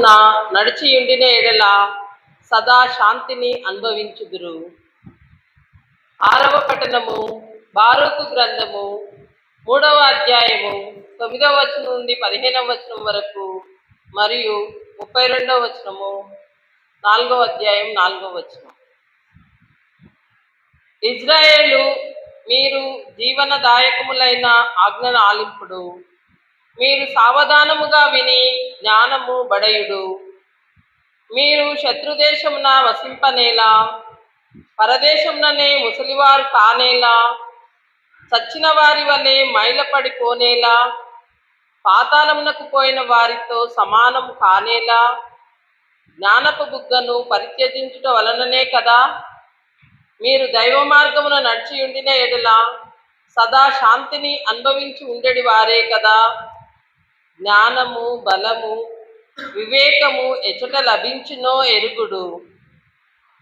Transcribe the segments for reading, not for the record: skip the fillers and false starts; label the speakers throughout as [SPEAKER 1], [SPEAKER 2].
[SPEAKER 1] నా నడిచియుండిన ఎడల సదా శాంతిని అనుభవించుదురు. 6వ పఠనము బారూకు గ్రంథము 3వ అధ్యాయము 9వ వచనం నుండి 15వ వచనం వరకు మరియు 32వ వచనము 4వ అధ్యాయం 4వ వచనం. ఇజ్రాయేలు, మీరు జీవనదాయకములైన ఆజ్ఞను ఆలింపుడు. మీరు సావధానముగా విని జ్ఞానము బడయుడు. మీరు శత్రుదేశమున వసింపనేలా, పరదేశముననే ముసలివారు కానేలా, చచ్చిన వారి వలె మైలపడిపోనేలా, పాతాళమునకు పోయిన వారితో సమానము కానేలా, జ్ఞానపు బుగ్గను పరిత్యజించుట వలననే కదా. మీరు దైవ మార్గమున నడిచియుండిన ఎడల సదా శాంతిని అనుభవించి ఉండేడి వారే కదా. జ్ఞానము, బలము, వివేకము ఎచట లభించునో ఎరుగుడు.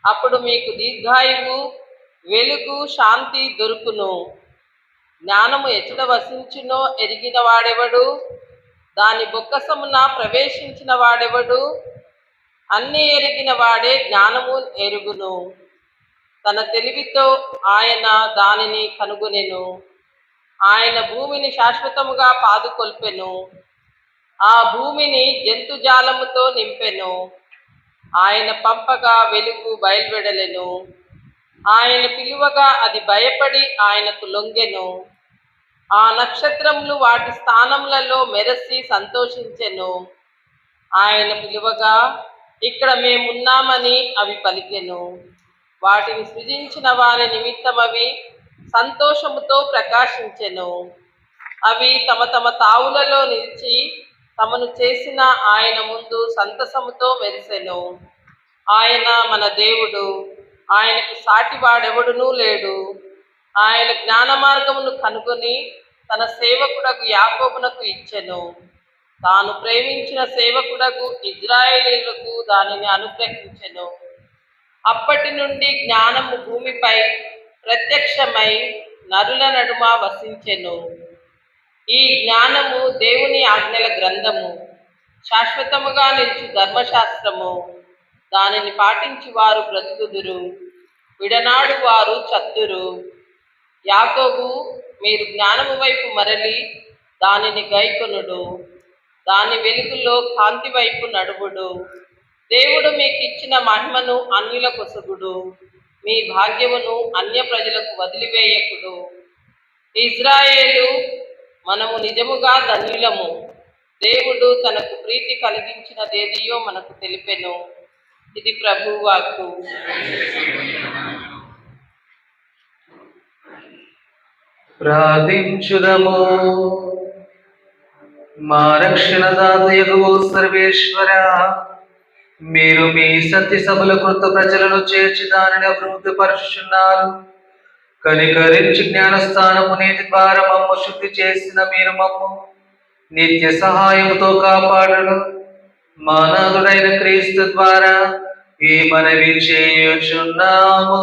[SPEAKER 1] అప్పుడు మీకు దీర్ఘాయువు, వెలుగు, శాంతి దొరుకును. జ్ఞానము ఎచట వసించునో ఎరిగిన వాడెవడు? దాని బొక్కసమున ప్రవేశించిన వాడెవడు? అన్నీ ఎరిగిన వాడే జ్ఞానము ఎరుగును. తన తెలివితో ఆయన దానిని కనుగొనెను. ఆయన భూమిని శాశ్వతముగా పాదుకొల్పెను. ఆ భూమిని జంతుజాలముతో నింపెను. ఆయన పంపగా వెలుగు బయలువెడలెను. ఆయన పిలువగా అది భయపడి ఆయనకు లొంగెను. ఆ నక్షత్రములు వాటి స్థానములలో మెరసి సంతోషించెను. ఆయన పిలువగా ఇక్కడ మేమున్నామని అవి పలికెను. వాటిని సృజించిన వారి నిమిత్తం అవి సంతోషముతో ప్రకాశించెను. అవి తమ తమ తావులలో నిలిచి తమను చేసిన ఆయన ముందు సంతసముతో మెరిసెను. ఆయన మన దేవుడు, ఆయనకు సాటివాడెవడునూ లేడు. ఆయన జ్ఞాన మార్గమును కనుగొని తన సేవకుడకు యాకోబునకు ఇచ్చెను. తాను ప్రేమించిన సేవకుడకు ఇజ్రాయేలీయులకు దానిని అనుగ్రహించెను. అప్పటి నుండి జ్ఞానము భూమిపై ప్రత్యక్షమై నరుల నడుమ వసించెను. ఈ జ్ఞానము దేవుని ఆజ్ఞల గ్రంథము, శాశ్వతముగా నిలిచి ధర్మశాస్త్రము. దానిని పాటించి వారు బ్రతుకుదురు, విడనాడు వారు చత్తురు. యాకోబు, మీరు జ్ఞానము వైపు మరలి దానిని గైకొనుడు. దాని వెలుగులో కాంతి వైపు నడువుడు. దేవుడు మీకు ఇచ్చిన మహిమను అన్యుల కొసగుడు. మీ భాగ్యమును అన్య ప్రజలకు వదిలివేయకుడు. ఇజ్రాయేలు, మనము నిజముగా ధన్యులము. దేవుడు తనకు ప్రీతి కలిగించినదేదియో మనకు తెలిపెను. ఇది ప్రభువు వాక్కు.
[SPEAKER 2] ప్రార్థించుదము. మా రక్షణదాత యెహోవా సర్వేశ్వర, మీరు మీ సత్య సభల కొత్త ప్రజలను చేర్చి దానిని అభివృద్ధి పరుచుచున్నారు. కనికరించి జ్ఞానస్థానము నీతి ద్వారా మమ్మ శుద్ధి చేసిన మీరు మమ్మ నిత్య సహాయముతో కాపాడును. మానాథుడైన క్రీస్తు ద్వారా ఈ మనవి చేయుచున్నాము.